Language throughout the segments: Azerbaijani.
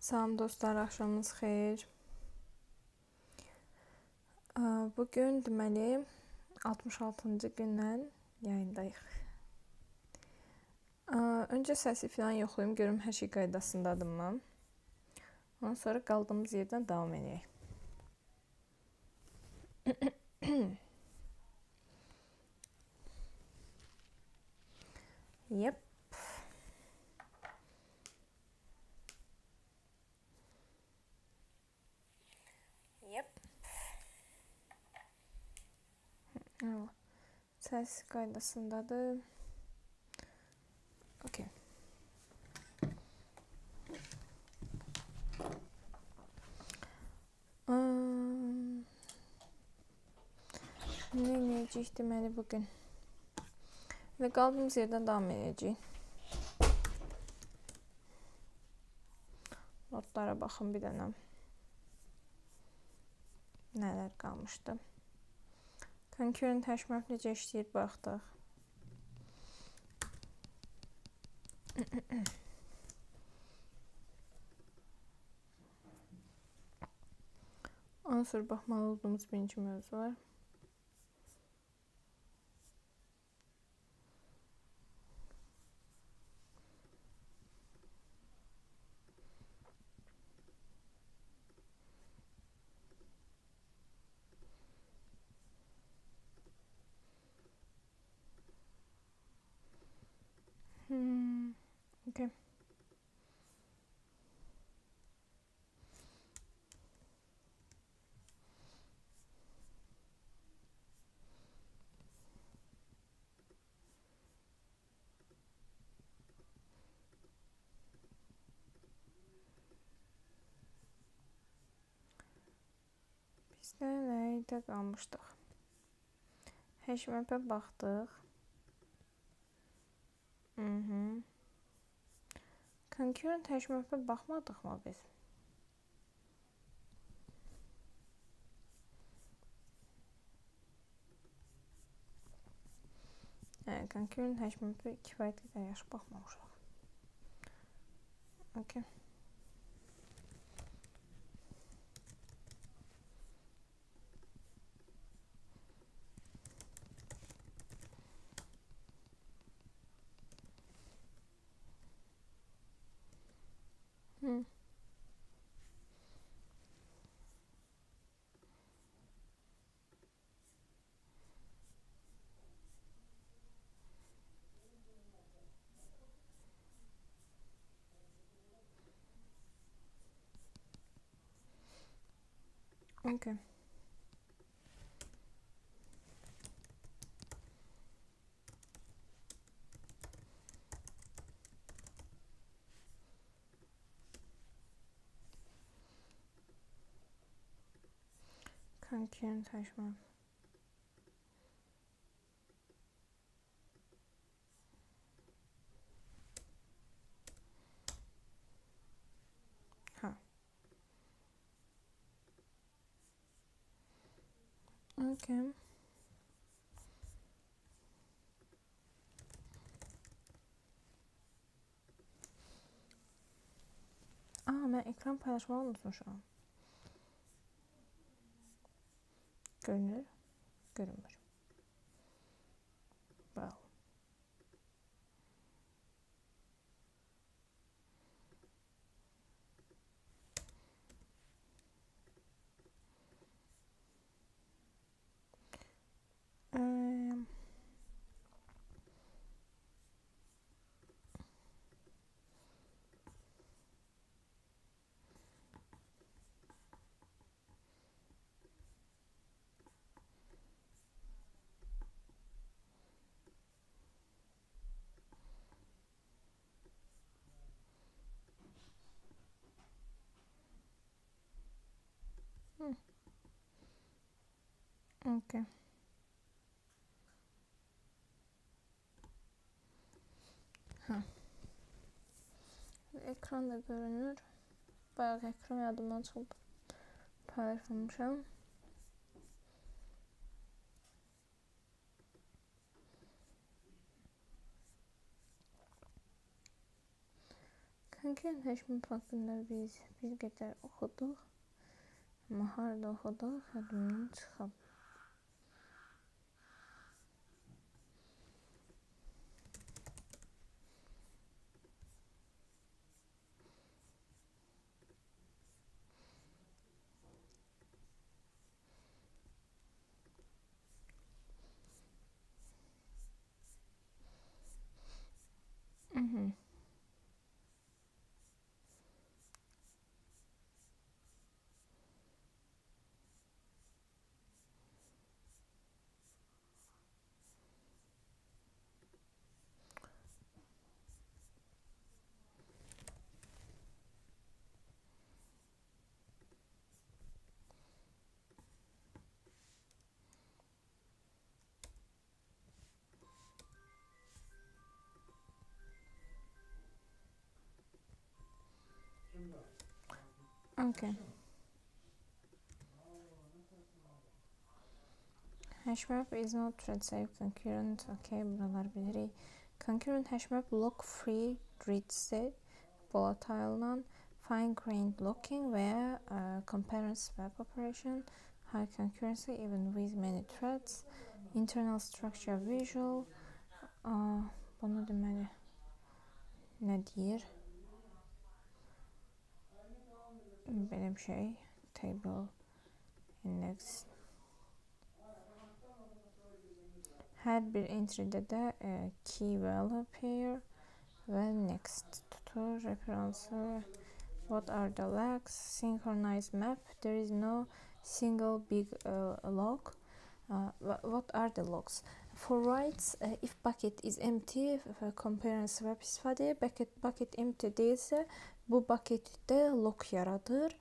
Salam dostlar, axşamınız xeyir. Bugün deməli 66-cı gündən yayındayıq. Öncə səsi falan yoxlayım, görüm hər şey qaydasındadırmı. Ondan sonra qaldığımız yerdən davam edək. Yep. Səs qaydasındadır. Okay. Nə edəcəyik deməli bugün? Və qaldığımız yerdən davam edəcəyik. Notlara baxın bir dənə. Nələr qalmışdı? Concurrent həşmət necə işləyir baxdıq. Ondan sonra baxmalı olduğumuz birinci mövzu var. Okay. Biz nələrdə qalmışdıq? Həşmətə baxdıq. Concurrent həşmətə baxmadıq mı biz? Concurrent həşmətə kifayət qədər yaxşı baxmamışıq. Okay. Okay. Concurrent həşmət. Okay. Mən ekran paylaşmağı unutmuşam. Görünür, görünmür. Bravo. Okay. Ekran da görünür. Bayaq ekran yadımdan çıxıb paylaşmamışam. Concurrent hashmap haqqında biz bir qədər oxuduq. Amma harada oxuduq, yadımdan çıxıb. Okay. Hashmap is not thread safe concurrent. Okay, buralar bilirik. Concurrent hashmap lock free read set volatile'dan fine grained locking veya concurrent swap operation, high concurrency even with many threads, internal structure visual. Bunu deməli nə deyir? Belə bir şey. Table index. Hər bir entry'də də key value pair və next tutur referansı. What are the logs? Synchronized map. There is no single big log. What are the logs? For writes, if bucket is empty, compare and swap istifadə. Bucket empty değilsə, bu bucketdə log yaradır.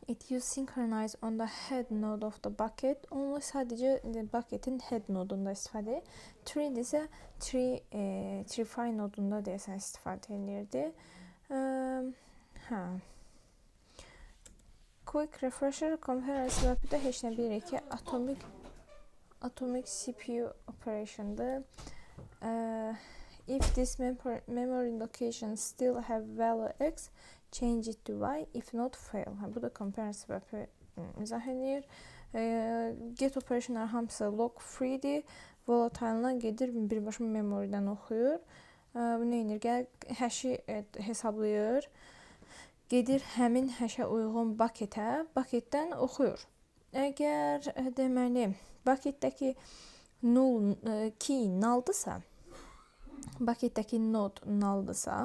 It use synchronize on the head node of the bucket. Onu sadəcə bucketin head nodunda istifadə. Thread isə tree nodunda deyəsən istifadə edirdi. Quick refresher compare and swap-da heç nə bilir ki, atomic CPU operation'dır. If this memory location still have value x, change it to y, if not fail. Bu da compare and swap-ı izah edir. Get operationlar hamısı log free'dir. Volatile'dan gedir, birbaşa memory'dən oxuyur. Bu nə edir? Gəl, hashi hesablayır. Gedir həmin hashə uyğun bucketdən oxuyur. Əgər deməli bucketdəki key null'dırsa, bucketdəki node null'dırsa,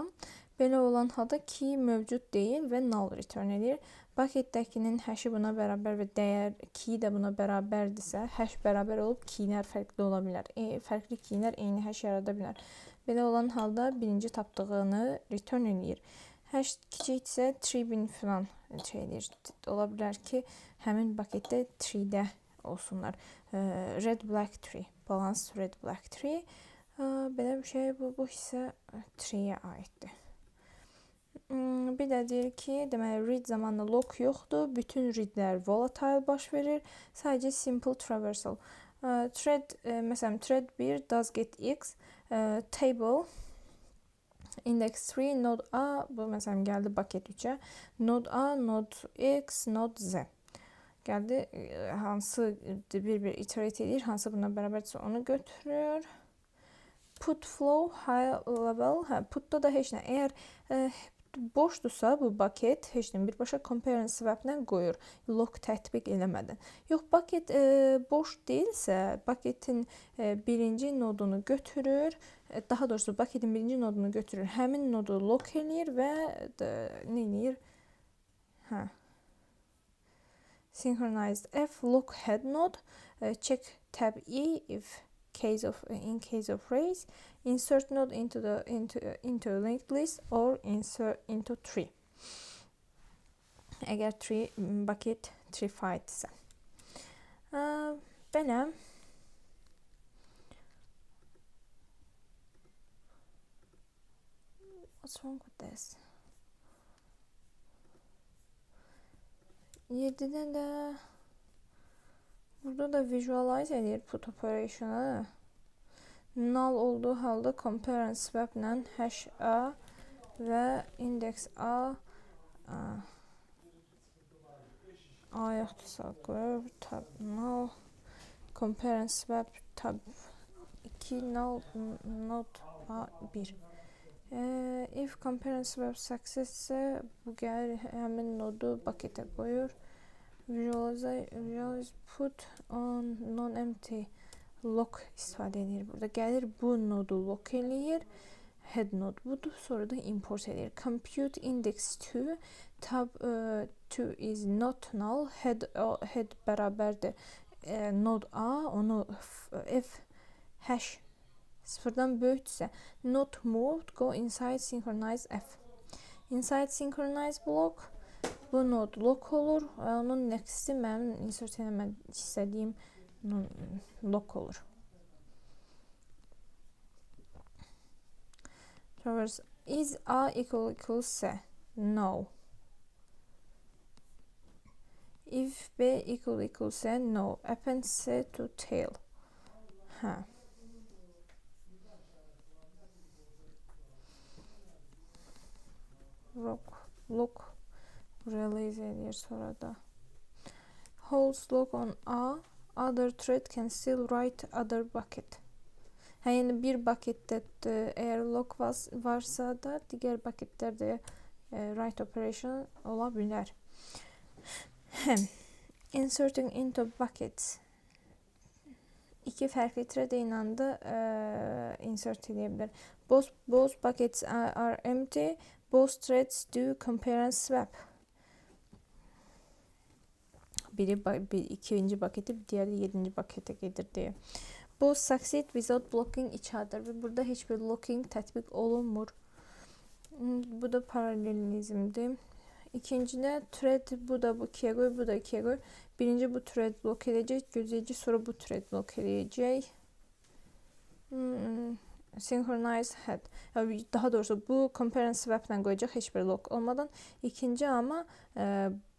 belə olan halda key mövcud deyil və null return edir. Bucketdəkinin hashi buna bərabər və dəyər key də buna bərabərdirsə, hash bərabər olub keylər fərqli ola bilər. Fərqli keylər eyni hash yarada bilər. Belə olan halda birinci tapdığını return edir. Hash kiçikdirsə tree-bin falan şey edir. Ola bilər ki, həmin bucketdə tree-də olsunlar. Red black tree, balance red black tree. Belə bir şey, bu hissə tree-yə aiddir. Bir də deyir ki, deməli read zamanında lock yoxdur. Bütün readlər volatile baş verir. Sadəcə simple traversal. Məsələn, thread 1 does get x, table index 3, node A, bu məsələn gəldi bucket 3-ə. Node A, node X, node Z. Gəldi, hansı bir iterate edir, hansı buna bərabərdirsə onu götürür. Put flow, high level, putda da heç nə. Əgər boşdursa bu bucket, heç nə, birbaşa compare and swap-lə qoyur, lock tətbiq eləmədən. Yox, bucket boş deyilsə, bucketin birinci nodunu götürür, daha doğrusu bucketin birinci nodunu götürür, həmin nodu lock eləyir və nə eləyir? Synchronized F, lock head node, check tab E if in case of race, insert node into linked list or insert into tree. Əgər bucket treefiedsə. Belə. What's wrong with this? 7'də də burada da visualize edir put operation'ı. Null olduğu halda compare and swap ilə hash A və index A yoxdursa qoyur, tab null, compare and swap tab 2 null not A1. If compare and swap success ise bu gəlir həmin nodu bucketə qoyur. Visualize put on non-empty lock istifadə edir. Burada gəlir bu nodu lock eləyir. Head node budur. Sonra da import edir. Compute index 2 tab 2 is not null. Head bərabərdir node A. Onu f hash sıfırdan böyükdürsə not moved go inside synchronize f. Inside synchronize block bu node lock olur. Onun next'i mənim insert eləmək istədiyim lock olur. Is A equal ise no. If B equal ise no. Append ise to tail. Lock realize edir sonra da. Holds lock on A. Other thread can still write other bucket. Yəni bir bucketdə əgər lock varsa da digər bucketlərdə write operation ola bilər. Inserting into buckets. İki fərqli thread ilə də insert edə bilər. Both buckets are empty. Both threads do compare and swap. Biri ikinci paketi, diğeri 7. pakete gelir diye. Both succeed without blocking each other. Ve burada hiçbir locking tətbiq olunmur. Bu da paralelizmdir. İkincide thread bu da bu ikiye koy, bu da ikiye koy. Birinci bu thread blok edecek, gözleyici sonra bu thread blok edecek. Synchronize head. Daha doğrusu bu compare and swap ilə qoyacaq heç bir lock olmadan. İkinci ama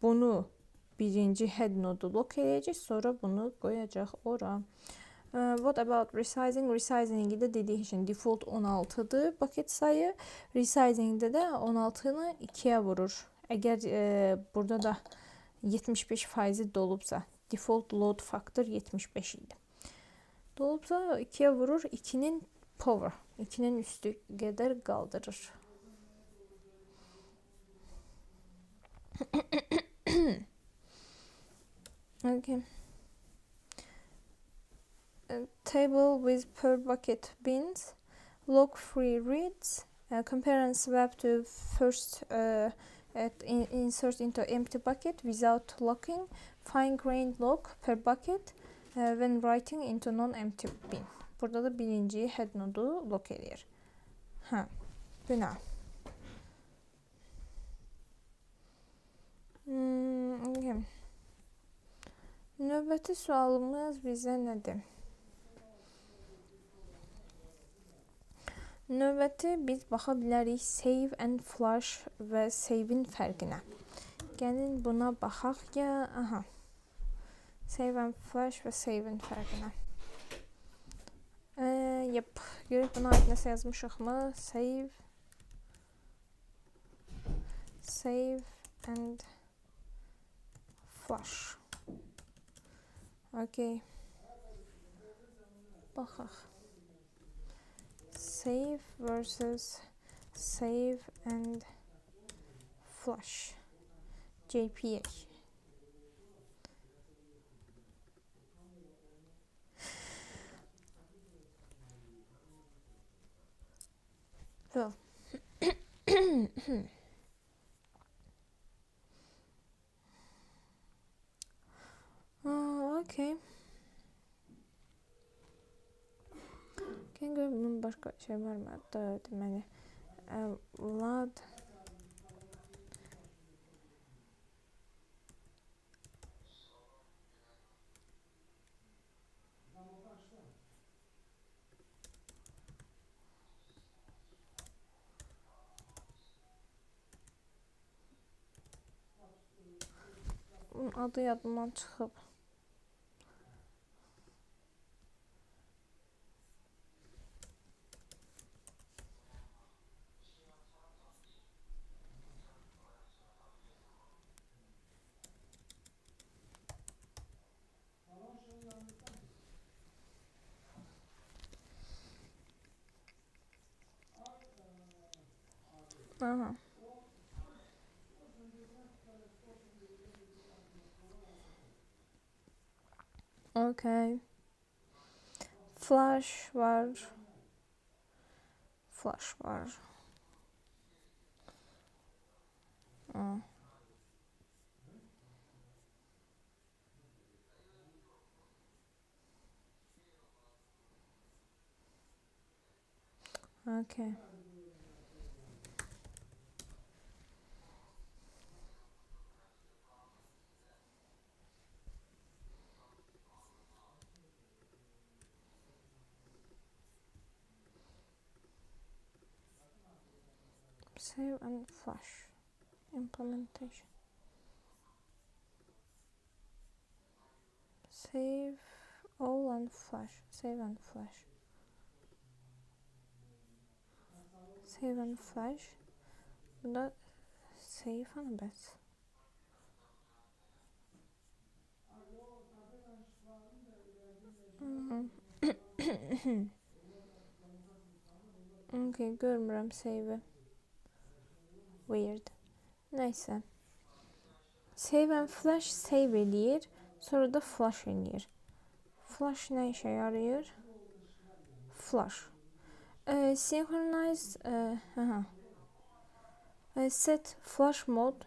bunu birinci head nodu lock edecek, sonra bunu koyacaq ora. What about resizing? Resizing'i de dediği için default 16'dır bucket sayı. Resizing'de de 16'nı 2'ye vurur. Eğer burada da 75% dolubsa, default load factor 75 idi. Dolubsa 2'ye vurur, 2'nin power, 2'nin üstü qədər qaldırır. Okay. Table with per bucket bins, log free reads, compare and swap to first insert into empty bucket without locking, fine-grained log per bucket when writing into non-empty bin. Burada da birinci head nodu lock edir. Buna. Okay. Növbəti sualımız bizə nədir? Növbəti biz baxa bilərik save and flush və save-in fərqinə. Gəlin buna baxaq ya. Save and flush və save-in fərqinə. Görək buna aid nəsə yazmışıq mı? Save and flush. Okay. Baxaq. Save versus save and flush. JPA. Well. Okay. Bunun başqa şey var mı? Deməli, load adı yadımdan çıxıb. Aha. Okay. Flash var. Flash var. Aa. Okay. Save and flash. Implementation. Save all and flash. Save and flash. Save and flash. Burada save hanı bəs? Okay, görmürəm save. Weird. Neyse. Save and flash save eləyir. Sonra da flash eləyir. Flash nə işə yarayır? Flash. Synchronize set flash mode.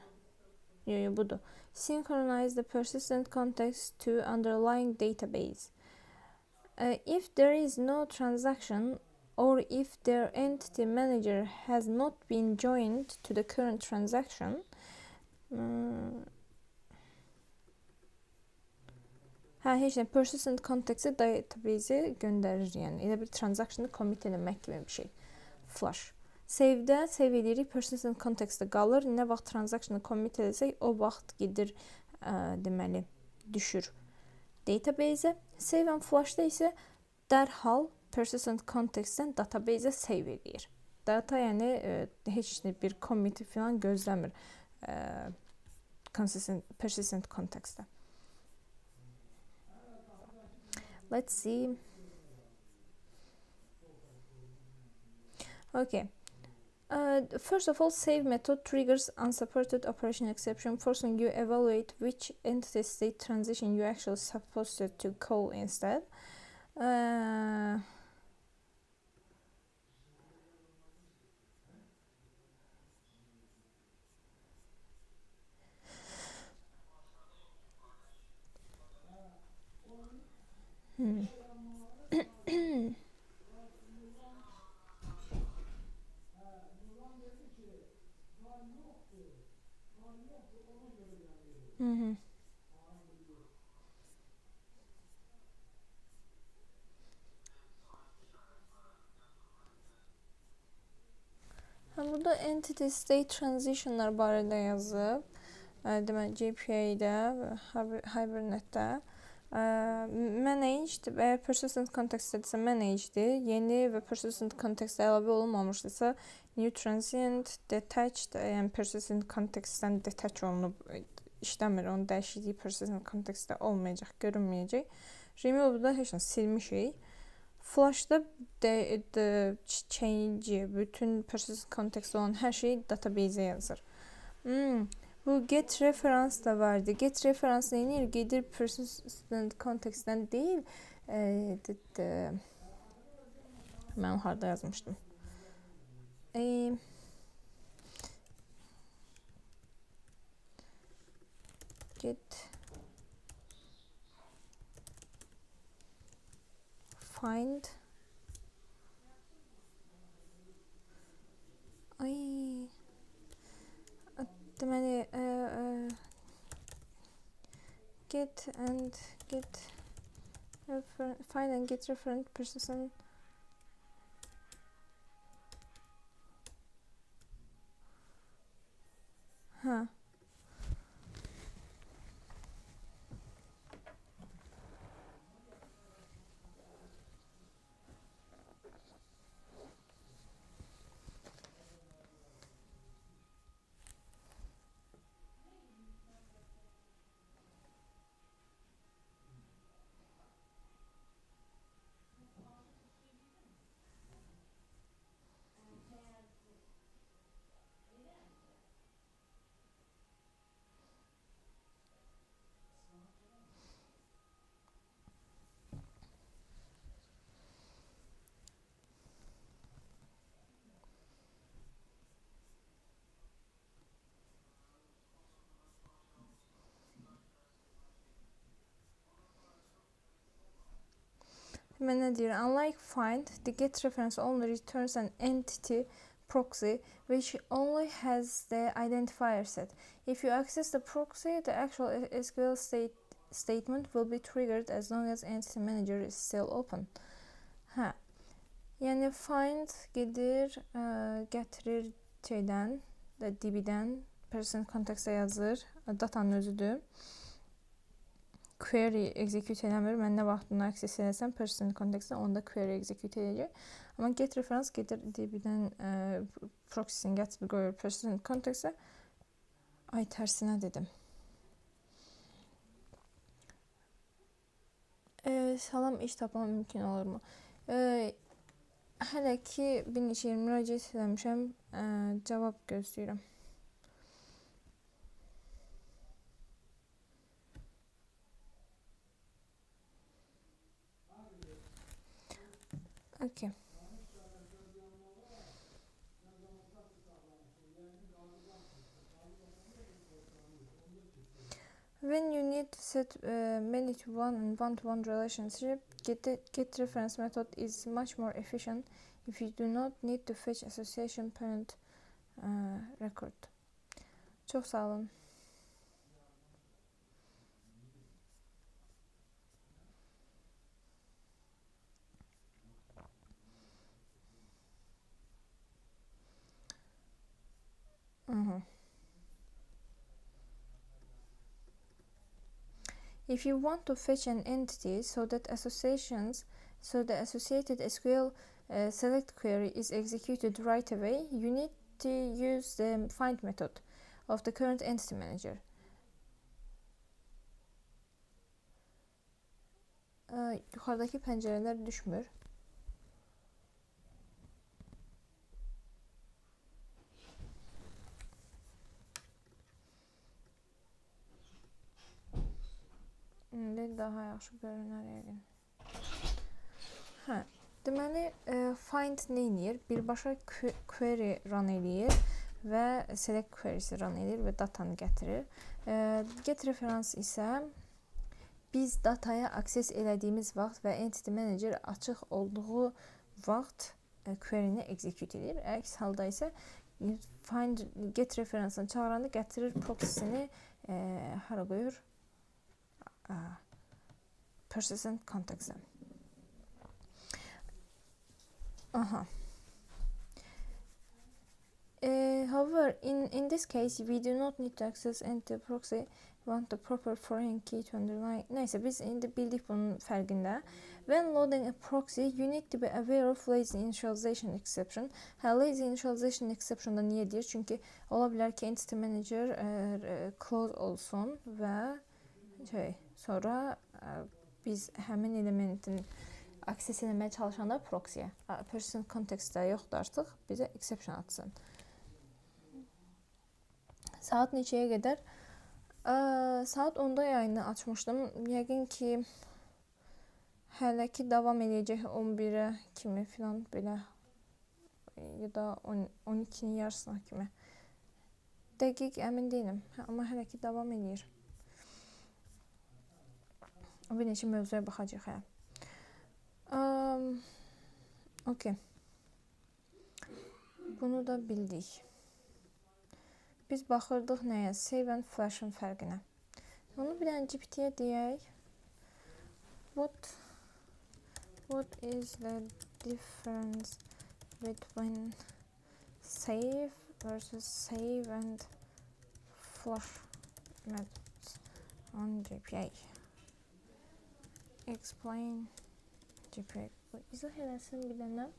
Yo, budur. Synchronize the persistent context to underlying database. If there is no transaction or if their entity manager has not been joined to the current transaction, heç nə persistent context-ə database-i göndərir, yəni elə bir transaction-ı commit eləmək kimi bir şey. Flash. Save-də save edirik, persistent context-də qalır. Nə vaxt transaction-ı commit eləsək, o vaxt gedir, deməli, düşür database-ə. Save and flash-da isə dərhal persistent context-dən database-ə save edir. Data, yəni heç bir commit falan gözləmir persistent context-də. Let's see. Okay. First of all, save method triggers unsupported operation exception, forcing you evaluate which entity state transition you actually supposed to call instead. Burada entity state transitionlar barədə yazıb. Deməli, GPA-də, Hibernate-də. Managed, əgər persistent context-dədirsə managed-dir. Yeni və persistent context əlavə olunmamışdırsa, new transient, detached, yəni persistent context-dən detach olunub işləmir. Onun dəyişikliyi persistent context-də olmayacaq, görünməyəcək. Remove-da heç nə silmişik. Flash-da change, bütün persistent context olan hər şey database-ə yazır. Bu get reference da vardı. Get reference neyinir? Gedir persistent context-dən deyil. Mən harada yazmışdım. Get find deməli get and get find and get referent persistent Mənə deyir, unlike find, the get reference only returns an entity proxy which only has the identifier set. If you access the proxy, the actual SQL statement will be triggered as long as entity manager is still open. Hə. Yəni find gedir, gətirir şeydən, DB-dən, person context-ə yazır, datanın özüdür. Query execute eləmir. Mən nə vaxt bunu access eləsəm person context-ə onda query execute eləyəcək. Amma get reference gedir DB-dən proxy-sini gətirib qoyur person context-ə. Ay tərsinə dedim. Salam, iş tapmam mümkün olurmu? Hələ ki bir neçə yer müraciət eləmişəm, cavab gözləyirəm. Okay. When you need to set many to one and one-to-one relationship, get reference method is much more efficient if you do not need to fetch association parent record. Çox sağ olun. If you want to fetch an entity so the associated SQL select query is executed right away, you need to use the find method of the current entity manager. Yuxarıdakı pəncərələr düşmür. İndi daha yaxşı görünər yəqin. Hə, deməli find nə edir? Birbaşa query run eləyir və select query'si run eləyir və datanı gətirir. Get reference isə biz dataya access elədiyimiz vaxt və entity manager açıq olduğu vaxt query'ni execute edir. Əks halda isə find get reference-ını çağıranda gətirir proxy-sini hara qoyur? Person context. However, in this case, we do not need to access entity proxy. Want the proper foreign key to underline. Neyse, biz indi bildik bunun fərqində. When loading a proxy, you need to be aware of lazy initialization exception. Lazy initialization exception-da niyə deyir? Çünki ola bilər ki, entity manager close olsun və sonra biz həmin elementin access eləməyə çalışanda proxy-yə, person context-də yoxdur artıq, bizə exception atsın. Saat neçəyə qədər? Saat 10-da yayını açmışdım. Yəqin ki, hələ ki davam edəcək 11-ə kimi filan belə, ya da 12-nin yarısına kimi. Dəqiq əmin deyiləm, amma hələ ki davam edir. Bir neçə mövzuya baxacaq. Okay. Bunu da bildik. Biz baxırdıq nəyə? Save and flash'ın fərqinə. Onu bir dənə GPT-yə deyək. What is the difference between save versus save and flash methods on GPA? Explain GPA. İzah eləsin bir dənə.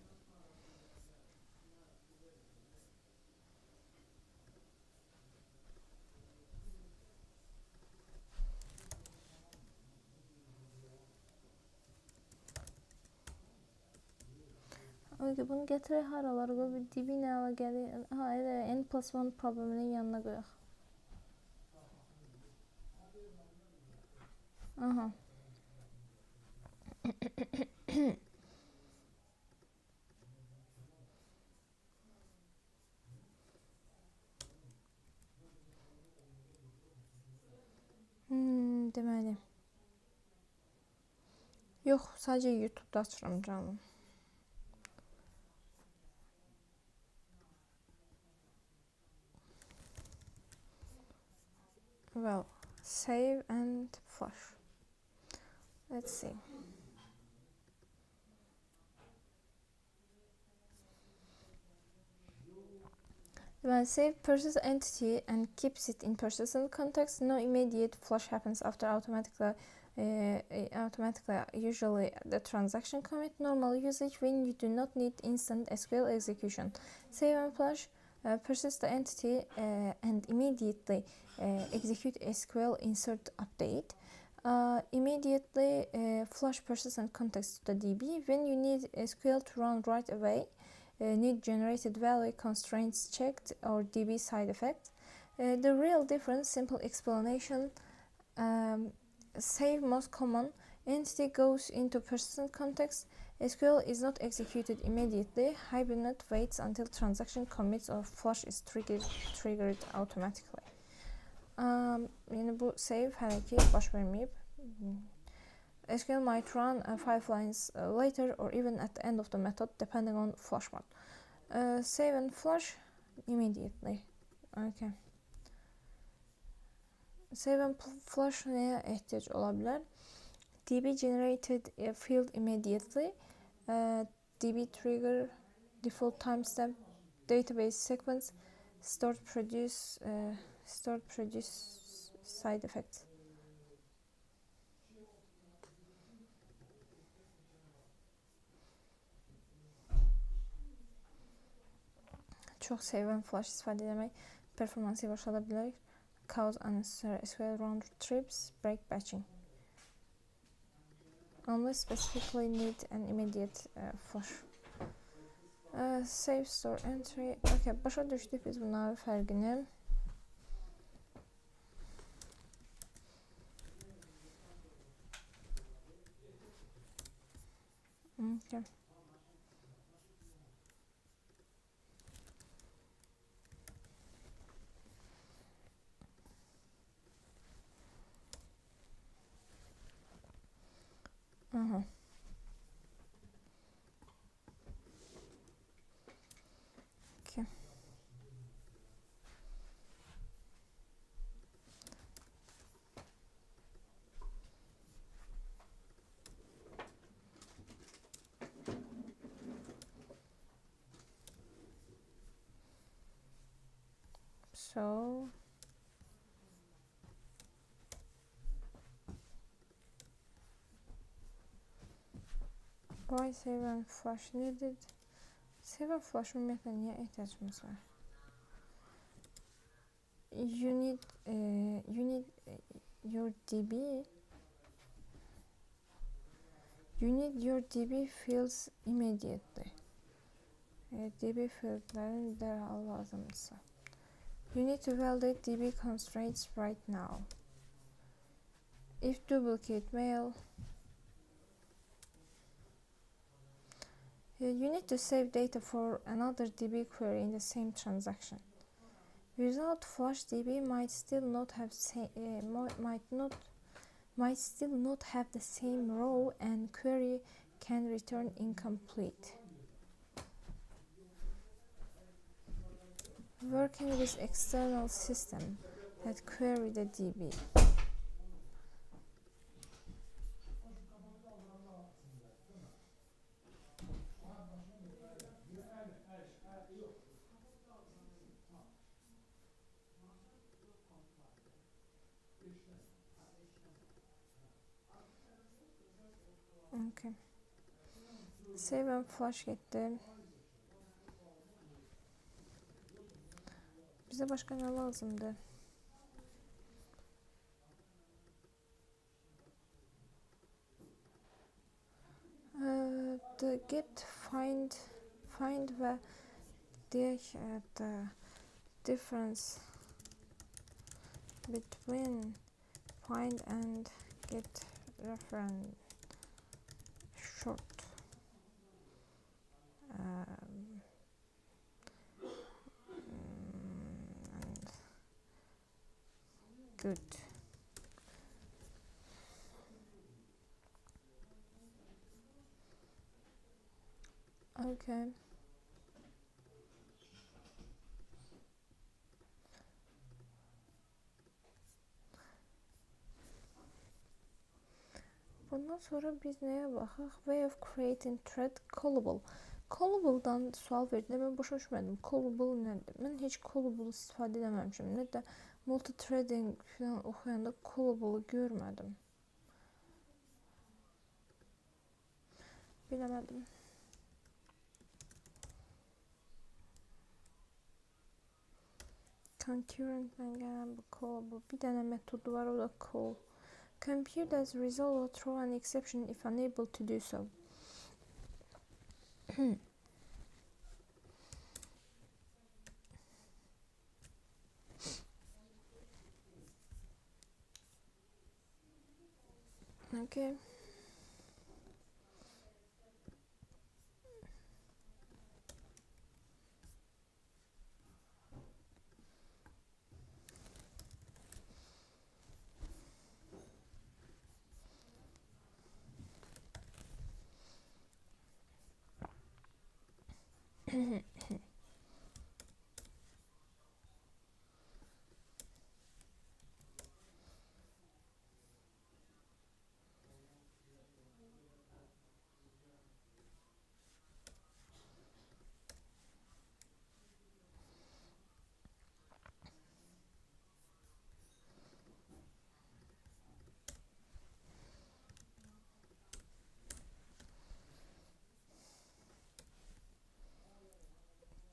Bunu gətirək haralara qoy, bir DB ilə əlaqəli, elə n+1 probleminin yanına qoyaq. Deməli. Yox, sadəcə YouTube-da açıram canım. Well, save and flash. Let's see. When save persist entity and keeps it in persistent context, no immediate flush happens after automatically usually the transaction commit. Normal usage when you do not need instant SQL execution. Save and flush persist the entity and immediately execute SQL insert update. Immediately flush persistent context to the DB when you need SQL to run right away. Need generated value constraints checked or DB side effect. The real difference, simple explanation, save most common, entity goes into persistent context, SQL is not executed immediately, Hibernate waits until transaction commits or flush is triggered automatically. Yani bu save hələ ki baş verməyib. SQL might run 5 lines later or even at the end of the method depending on flush mode. Save and flush immediately. Okay. Save and flush nəyə ehtiyac ola bilər? DB generated a field immediately. DB trigger, default timestamp, database sequence, stored produce side effects. Çox save and flush istifadə etmək performansı yavaşlada bilər. Cause unnecessary SQL round trips, break batching. Unless specifically need an immediate flush. Save store entry. Okay, başa düşdük biz bunların fərqini. Okay. Okay. So why save and flush needed? Save and flush ümumiyyətlə niyə ehtiyacımız var? You need your DB. You need your DB fields immediately. DB fieldlərin dərhal lazımdırsa. You need to validate DB constraints right now. If duplicate mail, you need to save data for another DB query in the same transaction. Without flush, DB might still not have the same row and query can return incomplete. Working with external system that query the DB. Okay. Save and flush getdi. Bizə başqa nə lazımdır? The get find və deyək the difference between find and get reference short. And good. Okay. Bundan sonra biz nəyə baxaq? Way of creating thread callable. Callable-dan sual verdi. Mən başa düşmədim. Callable nədir? Mən heç callable istifadə etməmişəm. Nə də multi-threading falan oxuyanda callable görmədim. Biləmədim. Concurrent-dən gələn bu callable. Bir dənə metodu var, o da call. Compute as result or throw an exception if unable to do so. Okay.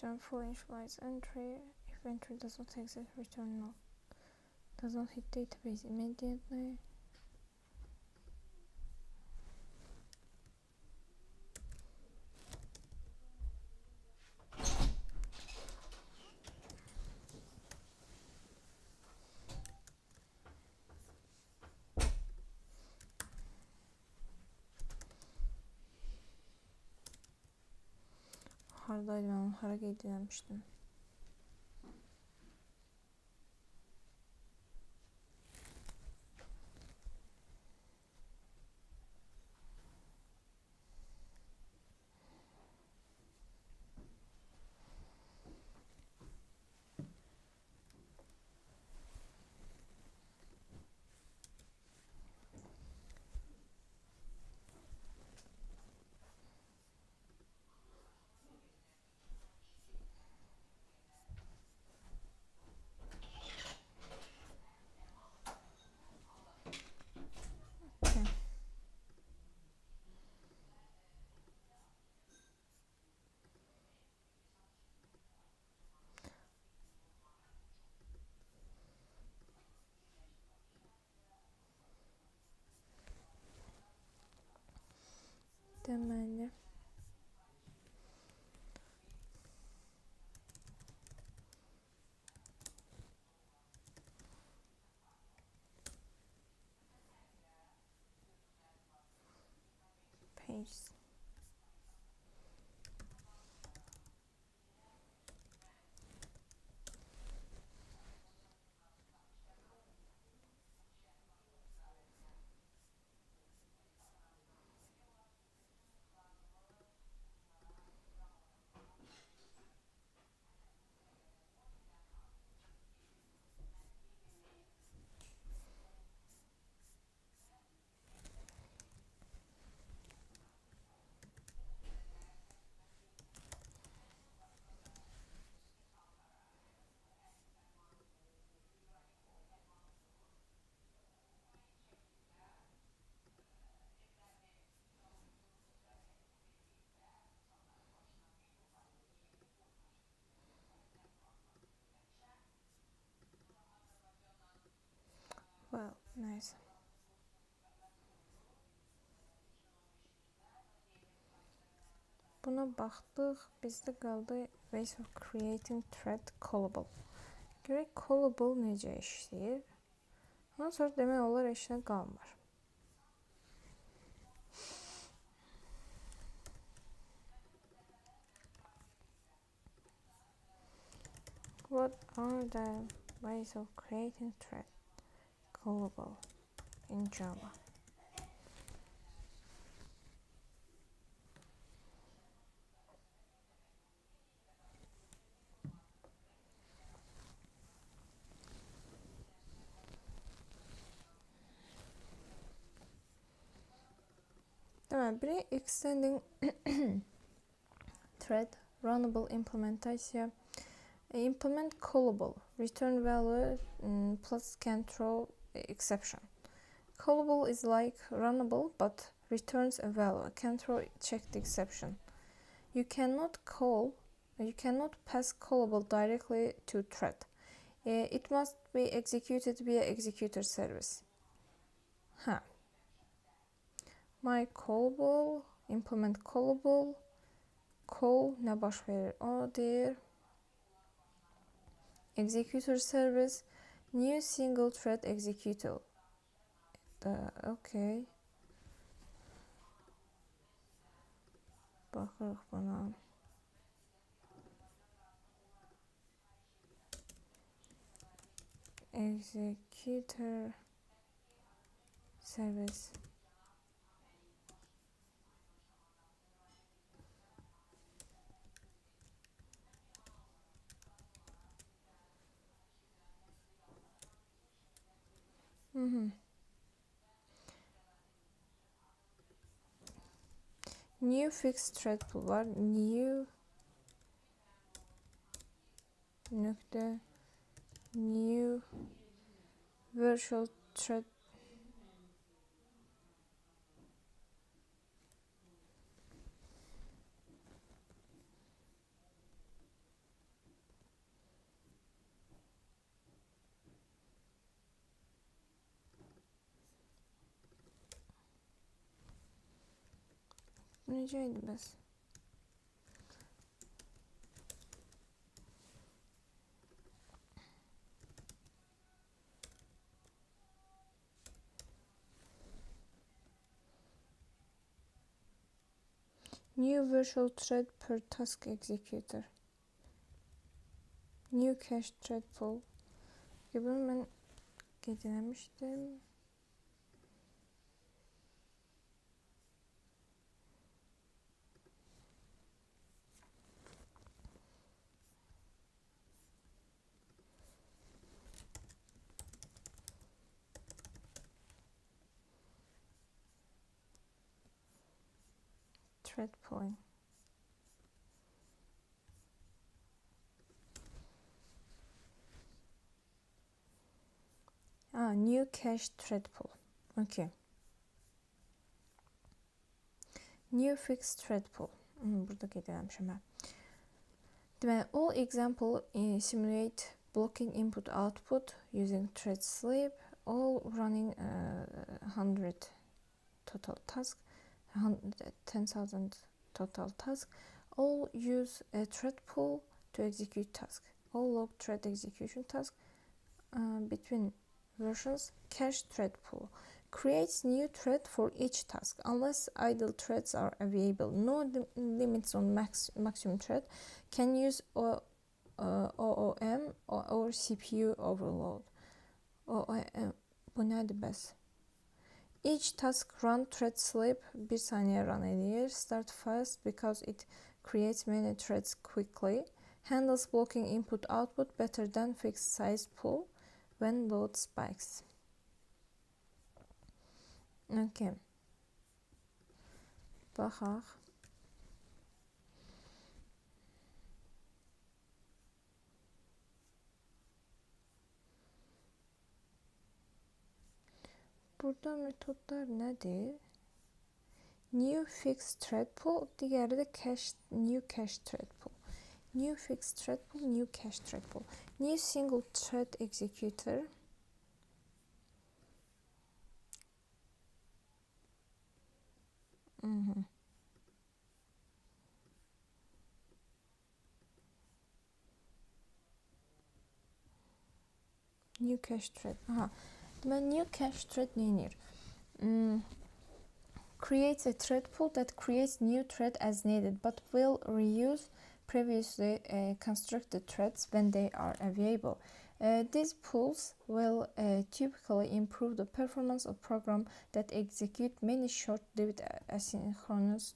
Don't fully initialize entry. If entry does not exist, return null. Does not hit database immediately. Haradaydı, mən onu hara qeyd eləmişdim. Deməli. Paste. Well, neyse. Buna baxdıq. Bizdə qaldı ways of creating thread callable. Görək callable necə işləyir. Ondan sonra demək olar işlə qalmır. What are the ways of creating thread callable in Java? biri extending thread, runnable implementation, implement callable, return value plus can throw exception. Callable is like runnable but returns a value, can throw checked exception. You cannot pass callable directly to thread. It must be executed via executor service. My callable, implement callable, call ne baş verir? O deyir. Executor service, new single thread executor. Okay. Baxırıq buna. Executor service. New fixed thread pool var. New nokta new virtual thread necəydi bəs? New virtual thread per task executor. New cache thread pool. Bunu mən qeyd eləmişdim. Thread pooling. New cache thread pool. Okay. New fixed thread pool. Burada qeyd eləmişəm mən. Deməli, all example simulate blocking input output using thread sleep, all running 100 total task, 10,000 total task, all use a thread pool to execute task, all log thread execution task between versions, cache thread pool. Creates new thread for each task unless idle threads are available. No limits on maximum thread. Can use OOM or CPU overload. OOM bu nədir bəs? Each task run thread sleep 1 saniyə run edir. Start fast because it creates many threads quickly. Handles blocking input output better than fixed size pool when load spikes. Okay. Baxaq. Burada metodlar nədir? New fixed thread pool, digəri də new cache thread pool. New fixed thread pool, new cache thread pool. New single thread executor. New cache thread. Deməli, new cache thread neyinir? Creates a thread pool that creates new thread as needed, but will reuse previously constructed threads when they are available. These pools will typically improve the performance of programs that execute many short-lived asynchronous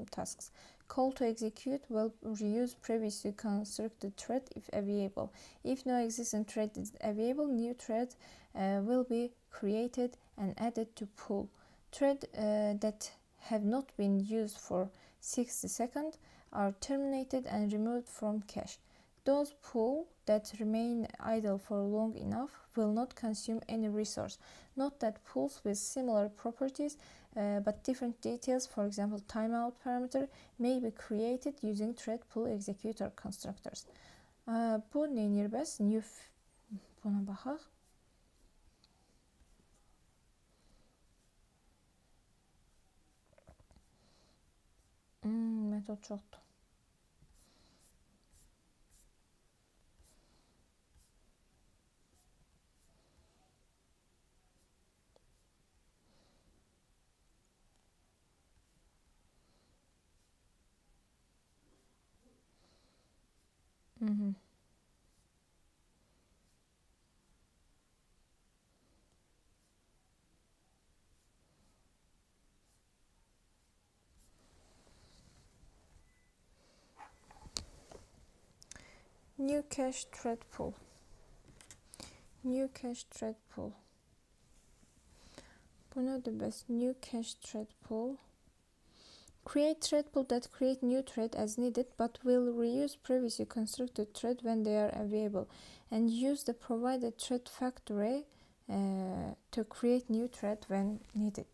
tasks. Call to execute will reuse previously constructed thread if available. If no existing thread is available, new thread will be created and added to pool. Thread that have not been used for 60 seconds are terminated and removed from cache. Those pools that remain idle for long enough will not consume any resource. Note that pools with similar properties but different details, for example timeout parameter, may be created using thread pool executor constructors. Bu neynir bəs? New buna baxaq. Metod çoxdur. New cache thread pool. New cache thread pool. Bu nədir bəs? New cache thread pool. Create thread pool that create new thread as needed but will reuse previously constructed thread when they are available and use the provided thread factory to create new thread when needed.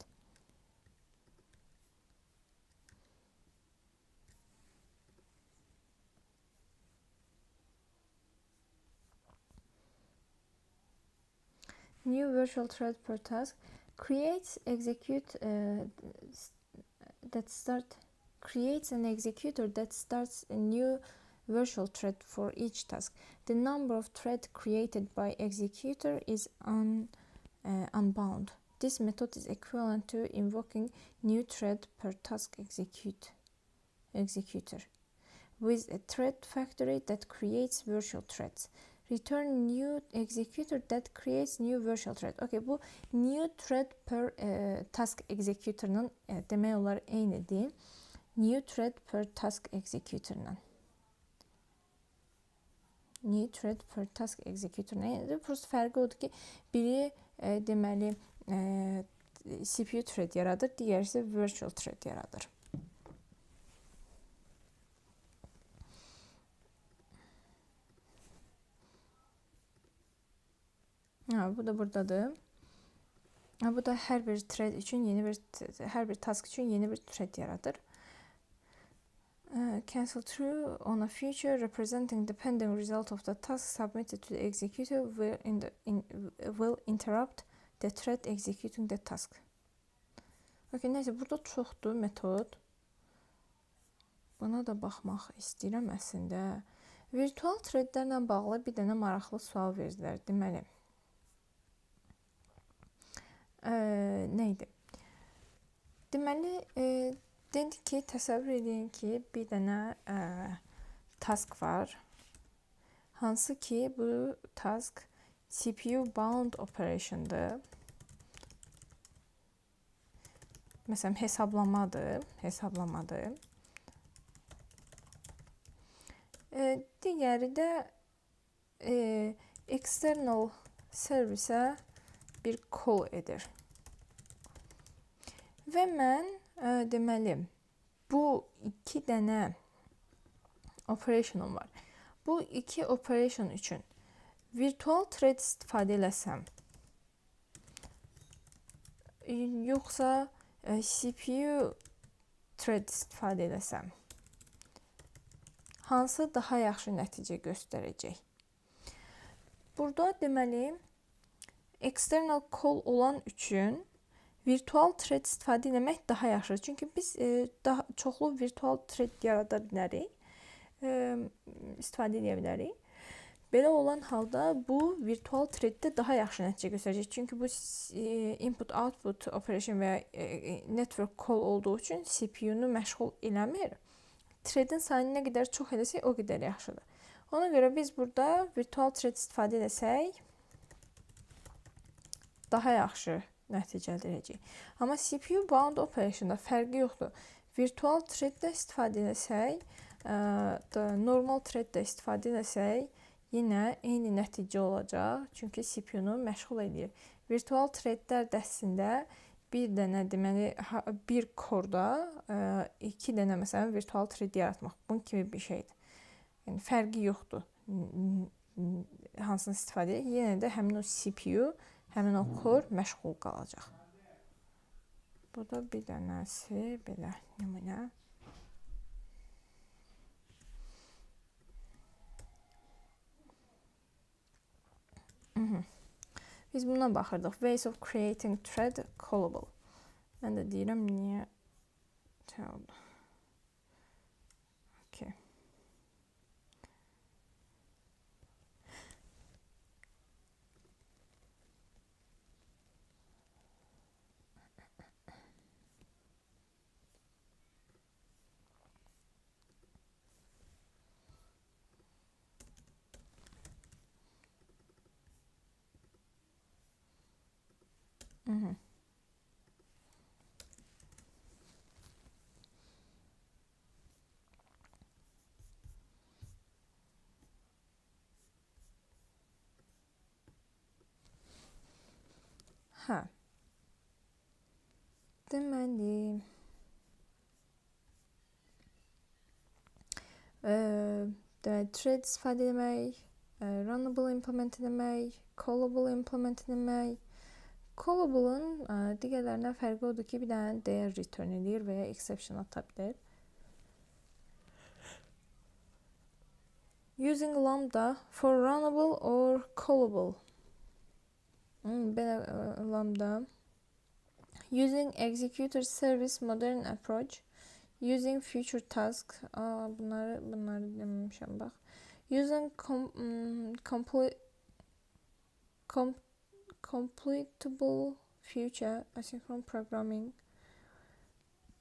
New virtual thread per task. Creates an executor that starts a new virtual thread for each task. The number of threads created by executor is unbound. This method is equivalent to invoking new thread per task executor with a thread factory that creates virtual threads. Return new executor that creates new virtual thread. Okay, bu new thread per task executor'ın demək olar eynidir. New thread per task executor'la. New thread per task executor'la eynidir. Prosta fərqi odur ki, biri deməli CPU thread yaradır, digəri isə virtual thread yaradır. Bu da buradadır. Bu da hər bir thread üçün hər bir task üçün yeni bir thread yaradır. Cancel true on a future representing the pending result of the task submitted to the executor will interrupt the thread executing the task. Okay, neyse, burada çoxdur metod. Buna da baxmaq istəyirəm əslində. Virtual threadlərlə bağlı bir dənə maraqlı sual verdilər. Deməli, neydi? Deməli, dedi ki, təsəvvür edin ki, bir dənə task var. Hansı ki, bu task CPU bound operation'dır. Məsələn, hesablamadır. Digəri də external servisə bir call edir. Və mən deməli, bu iki dənə operationum var. Bu iki operation üçün virtual thread istifadə eləsəm, yoxsa CPU thread istifadə eləsəm, hansı daha yaxşı nəticə göstərəcək? Burada deməli, external call olan üçün virtual thread istifadə etmək daha yaxşıdır. Çünki biz daha çoxlu virtual thread yarada bilərik, istifadə edə bilərik. Belə olan halda bu virtual threaddə daha yaxşı nəticə göstərəcək. Çünki bu input-output operation və network call olduğu üçün CPU-nu məşğul eləmir. Threadin sayını nə qədər çox eləsək, o qədər yaxşıdır. Ona görə biz burada virtual thread istifadə edəsək, daha yaxşı nəticə əldə edəcəyik. Amma CPU bound operation'da fərqi yoxdur. Virtual threaddə istifadə edəsək, normal threaddə istifadə edəsək, yenə eyni nəticə olacaq. Çünki CPU-nu məşğul edir. Virtual threadlər dəstəsində bir dənə deməli bir korda 2 dənə məsələn virtual 3D yaratmaq bunun kimi bir şeydir. Yəni fərqi yoxdur. Hansını istifadə edək, yenə də həmin o CPU, həmin o kor məşğul qalacaq. Bu da bir dənəsi belə nümunə. Biz buna baxırdıq. Ways of creating thread callable. Mən də deyirəm niyə oldu. Okay. Hə. Deməli, thread istifadə etmək, runnable implement etmək, callable implement etmək. Callable'ın digərlərindən fərqi odur ki, bir dənə dəyər return edir və ya exception ata bilər. Using lambda for runnable or callable. Belə lambda. Using executor service modern approach. Using future task. Bunları deməmişəm bax. Using completable future asynchronous programming.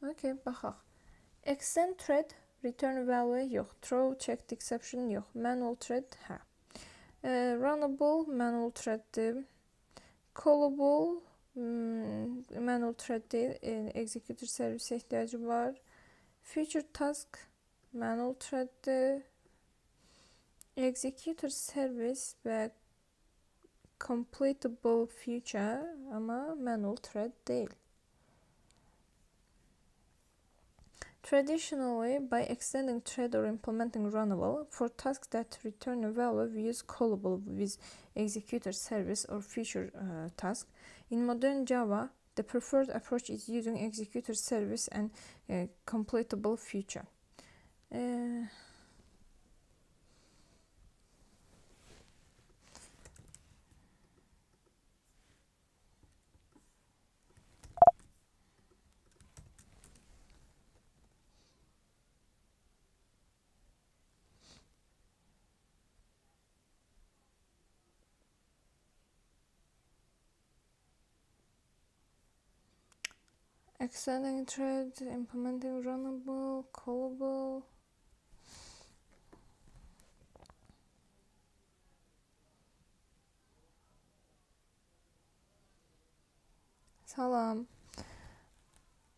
Okay, baxaq. Extend thread return value yox. Throw checked exception yox. Manual thread hə. Runnable manual threaddir. Callable manual thread deyil. Executor servise ihtiyacı var. Future task manual threaddir. Executor service və completable future ama manual thread değil. Traditionally, by extending thread or implementing runnable, for tasks that return a value, we use callable with executor service or future task. In modern Java, the preferred approach is using executor service and completable future. Extending thread, implementing runnable, callable. Salam.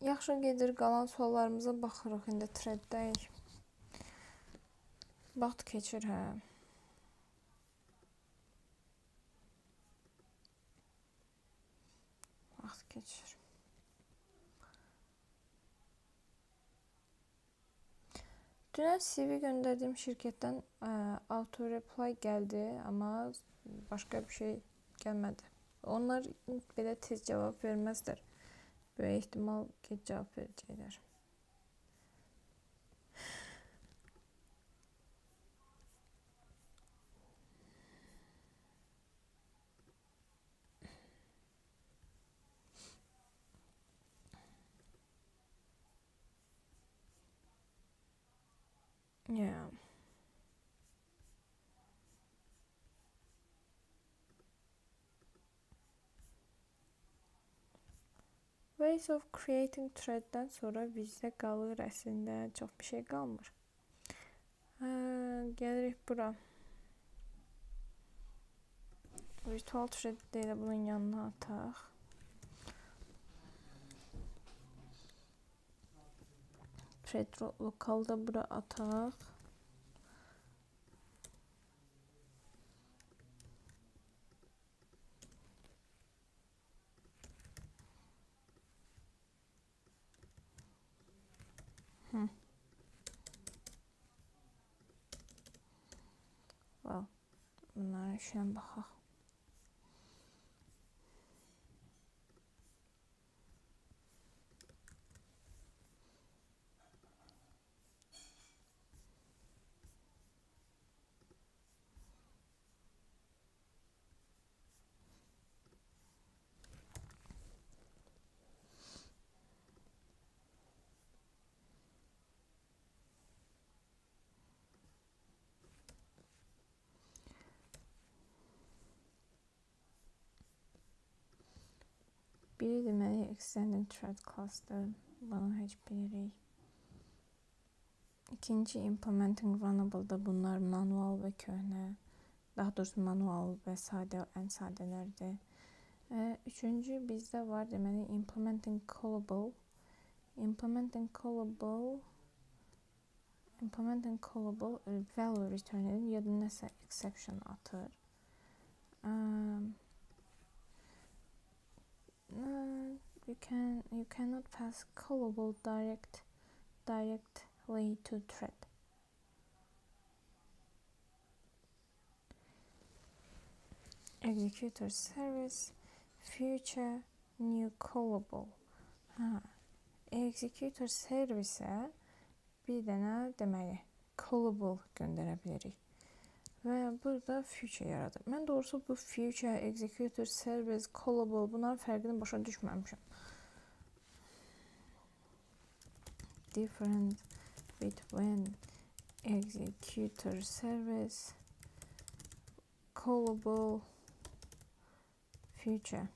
Yaxşı gedir, qalan suallarımıza baxırıq. İndi threaddəyik. Vaxt keçir, hə. Vaxt keçir. Dünən CV göndərdiyim şirkətdən auto-reply gəldi, amma başqa bir şey gəlmədi. Onlar belə tez cavab verməzlər. Böyük ehtimal ki, cavab verəcəklər. Yeah. Ways of creating threaddən sonra bizdə qalır əslində çox bir şey qalmır. Gəlirik bura. Virtual thread də bunun yanına ataq. Thread lokalda bura ataq. bunlara işlən baxaq. Biri deməli extended thread class'dır. Bunu heç bilirik. İkinci implementing runnable'da bunlar manual və köhnə. Daha doğrusu manual və sadə, ən sadələrdir. Üçüncü bizdə var deməli implementing callable. Implementing callable value return edir ya da nəsə exception atır. You cannot pass callable directly to thread. Executor service future new callable. Executor service-ə bir dənə deməli callable göndərə bilərik. Və burada future yaradır. Mən doğrusu bu future, executor service, callable bunların fərqini başa düşməmişəm. Different between executor service, callable, future.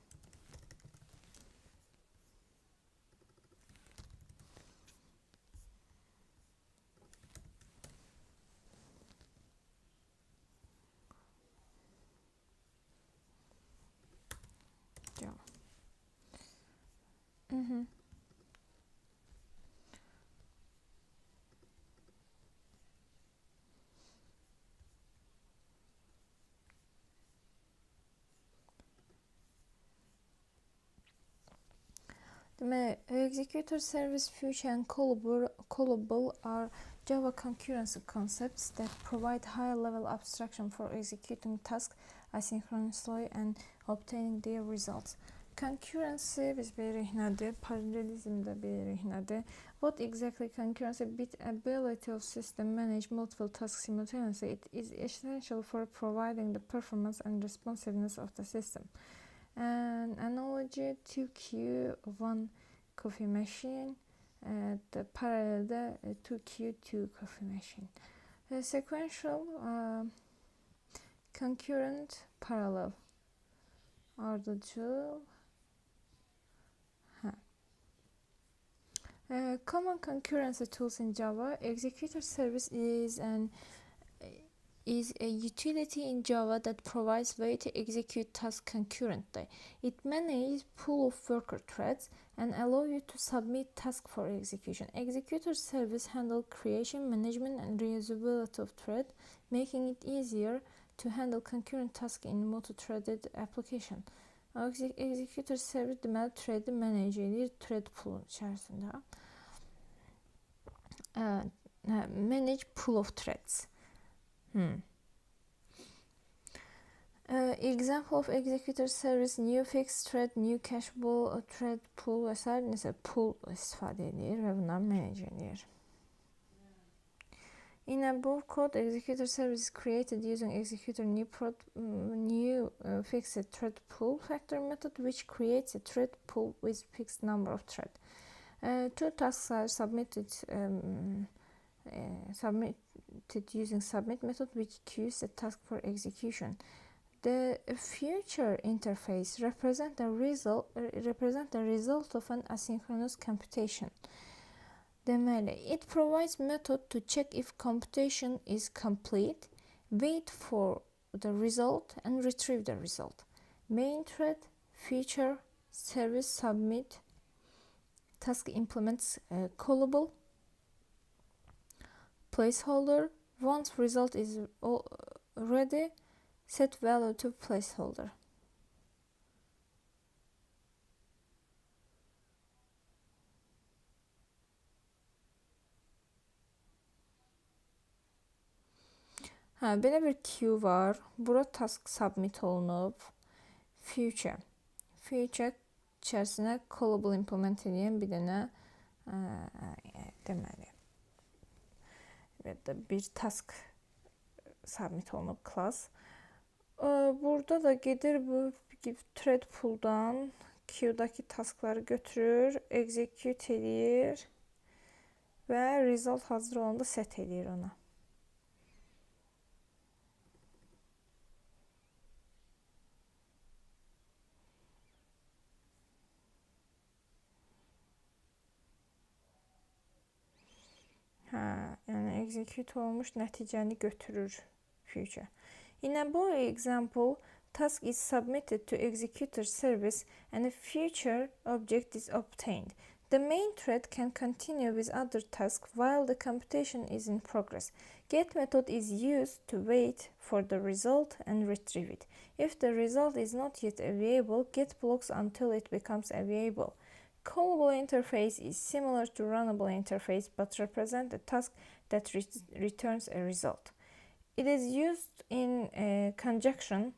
Deməli, executor service, future and callable are Java concurrency concepts that provide high-level abstraction for executing tasks asynchronously and obtaining their results. Concurrency biz bilirik nədir, parallelism də bilirik nədir. What exactly concurrency? Bit ability of system manage multiple tasks simultaneously. It is essential for providing the performance and responsiveness of the system. An analogy 2Q, 1 coffee machine, the parallel 2Q, 2 coffee machine. Sequential, concurrent, parallel. Ardıcıl. Common concurrency tools in Java. Executor service is a utility in Java that provides way to execute tasks concurrently. It manages pool of worker threads and allows you to submit tasks for execution. Executor service handles creation, management, and reusability of thread, making it easier to handle concurrent tasks in multi-threaded application. Executor service deməli thread manage edir thread pool içərisində. Manage pool of threads. Example of executor service, new fixed thread, new cacheable thread pool və s. Nəsə pool istifadə edir və bunları manage edir. In above code, executor service is created using executor new fixed thread pool factor method, which creates a thread pool with fixed number of threads. Two tasks are submitted using submit method, which queues a task for execution. The future interface represents the result of an asynchronous computation. Deməli, it provides method to check if computation is complete, wait for the result, and retrieve the result. Main thread, future, service, submit, task implements callable, placeholder. Once result is ready, set value to placeholder. Belə bir queue var. Bura task submit olunub. Future. Future içərisinə callable implement edən bir dənə deməli bir task submit olunub class. Burada da gedir bu thread pool'dan queue'daki taskları götürür, execute edir və result hazır olanda set edir ona. Yəni execute olmuş nəticəni götürür future. In bu example, task is submitted to executor service and a future object is obtained. The main thread can continue with other tasks while the computation is in progress. Get method is used to wait for the result and retrieve it. If the result is not yet available, get blocks until it becomes available. Callable interface is similar to runnable interface but represents a task that returns a result. It is used in conjunction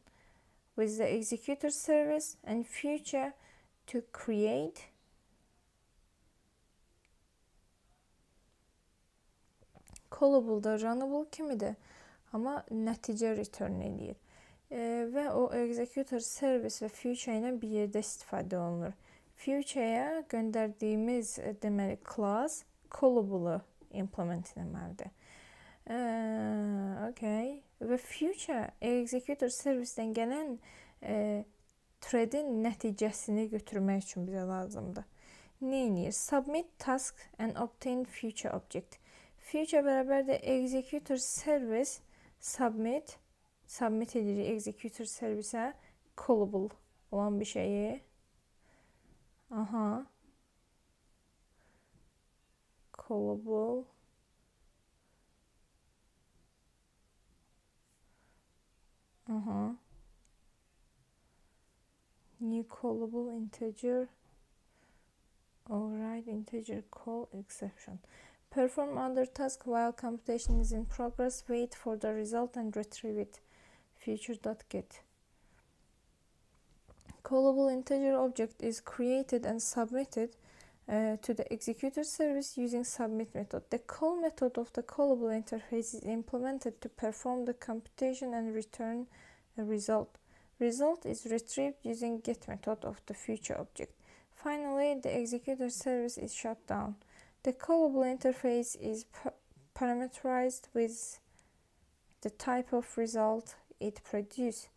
with the executor service and future to create callable da runnable kimi de ama nəticə return edir. Və o executor service və future ilə bir yerdə istifadə olunur. Future'ya göndərdiyimiz deməli class callable implement etməlidir. Okay. Və future executor servicedən gələn threadin nəticəsini götürmək üçün bizə lazımdır. Nə edir? Submit task and obtain future object. Future bərabərdir executor service submit edirik executor service'ə callable olan bir şeyi. Callable new callable integer override integer call exception. Perform other task while computation is in progress. Wait for the result and retrieve it. Future.get. Callable integer object is created and submitted to the executor service using submit method. The call method of the callable interface is implemented to perform the computation and return a result. Result is retrieved using get method of the future object. Finally, the executor service is shut down. The callable interface is parameterized with the type of result it produces.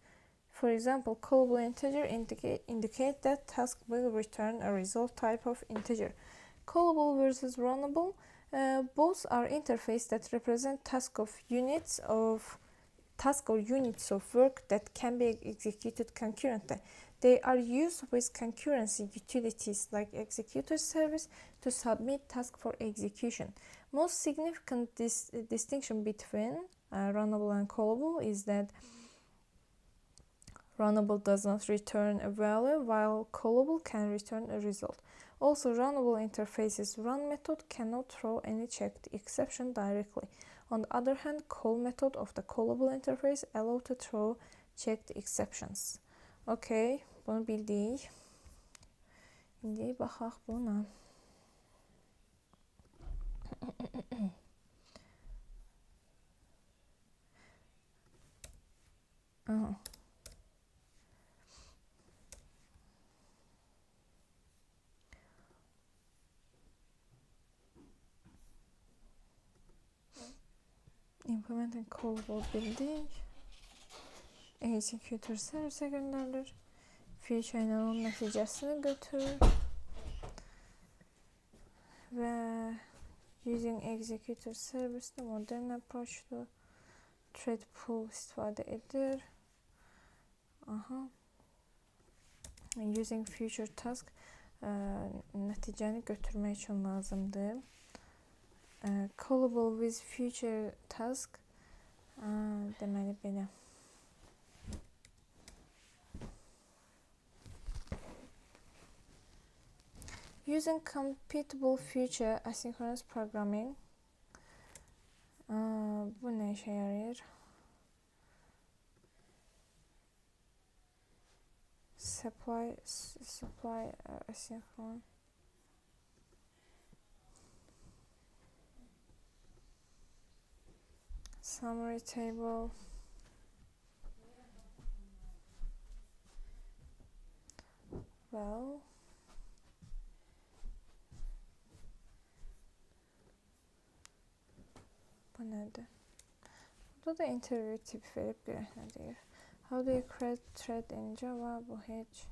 For example, callable integer indicate that task will return a result type of integer. Callable versus runnable, both are interfaces that represent task or units of work that can be executed concurrently. They are used with concurrency utilities like executor service to submit task for execution. Most significant distinction between runnable and callable is that runnable does not return a value while callable can return a result. Also, runnable interface's run method cannot throw any checked exception directly. On the other hand, call method of the callable interface allow to throw checked exceptions. Okay, bunu bildik. İndi baxaq buna. Implement and callable bildik. Executor service göndərilir. Future ilə onun nəticəsini götürür. Və using executor service də modern approach'dur. Thread pool istifadə edir. Using future task nəticəni götürmək üçün lazımdır. Callable with future task deməli belə. Using computable future asynchronous programming bu nə işə yarayır? supply asynchron. Summary table. Well, bu nədir? Burada da interview tip verib görək nə deyir. How do you create thread in Java? Bu heç.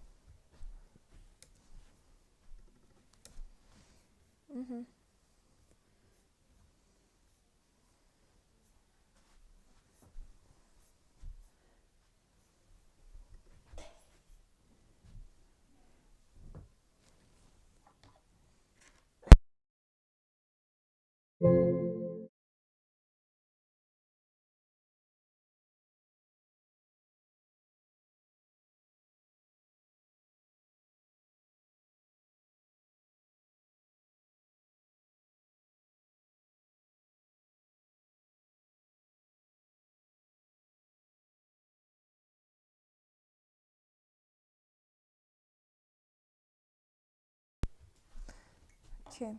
Okay.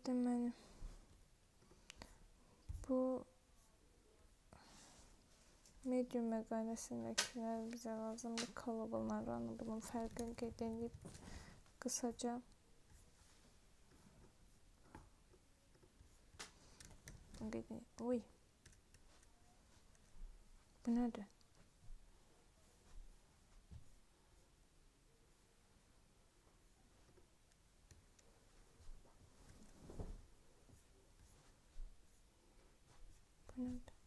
Deməli, bu medium məqaləsindəkilər bizə lazımdır. Callable'larını bunun fərqini qeyd edib qısaca. Uy. Bu nədir? Bu nədir?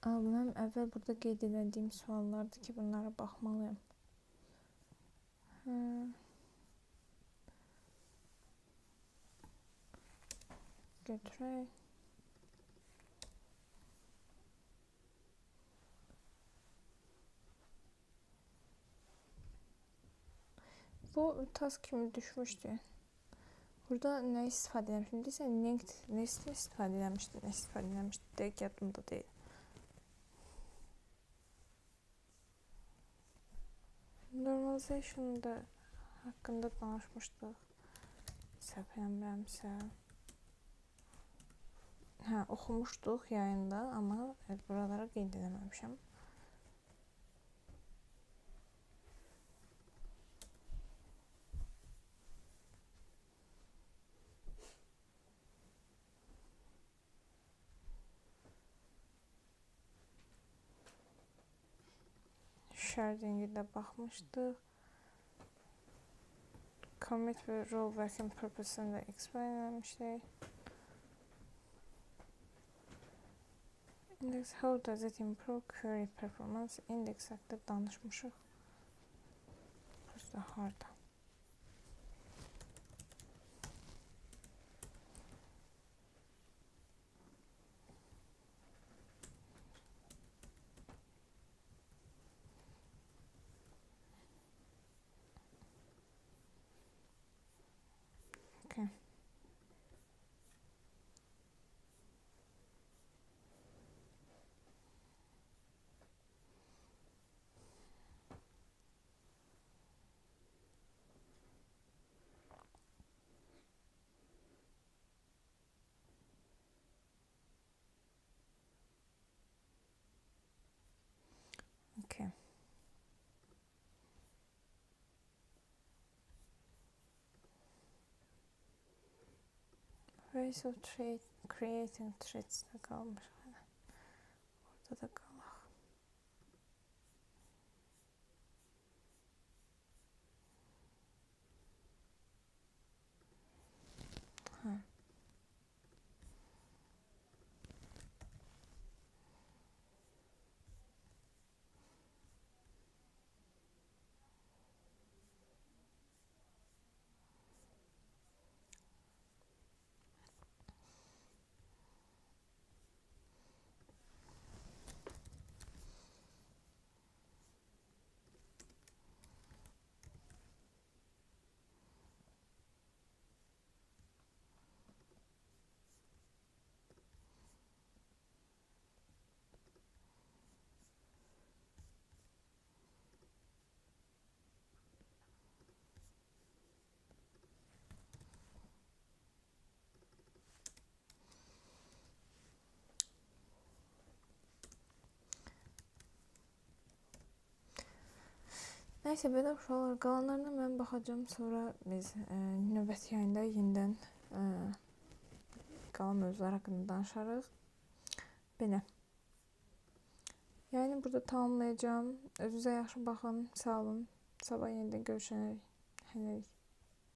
Mənim əvvəl burada qeyd edədiyim suallardır ki, bunlara baxmalıyım. Götürək. Bu task kimi düşmüşdü. Burada nə istifadə eləmişdim? Deyirsən, linked list istifadə eləmişdim. Dəqiq yadımda deyil. Normalization da haqqında danışmışdıq. Səhv eləmirəmsə. Oxumuşduq yayında, amma buralara qeyd eləməmişəm. Sharding'e də baxmışdıq. Commit və role working purpose-ını da explain eləmişdik. Index, how does it improve query performance? Index haqqında danışmışıq. Burada harda? Okay. Okay. Ways of creating threads da qalmış. Orada da qalaq. Nəysə, belə uşaqlar, qalanlarına mən baxacağım. Sonra biz növbəti yayında yenidən qalan mövzular haqqında danışarıq. Belə. Yayını burada tamamlayacağım. Özünüzə yaxşı baxın. Sağ olun. Sabah yenidən görüşərik. Hələlik.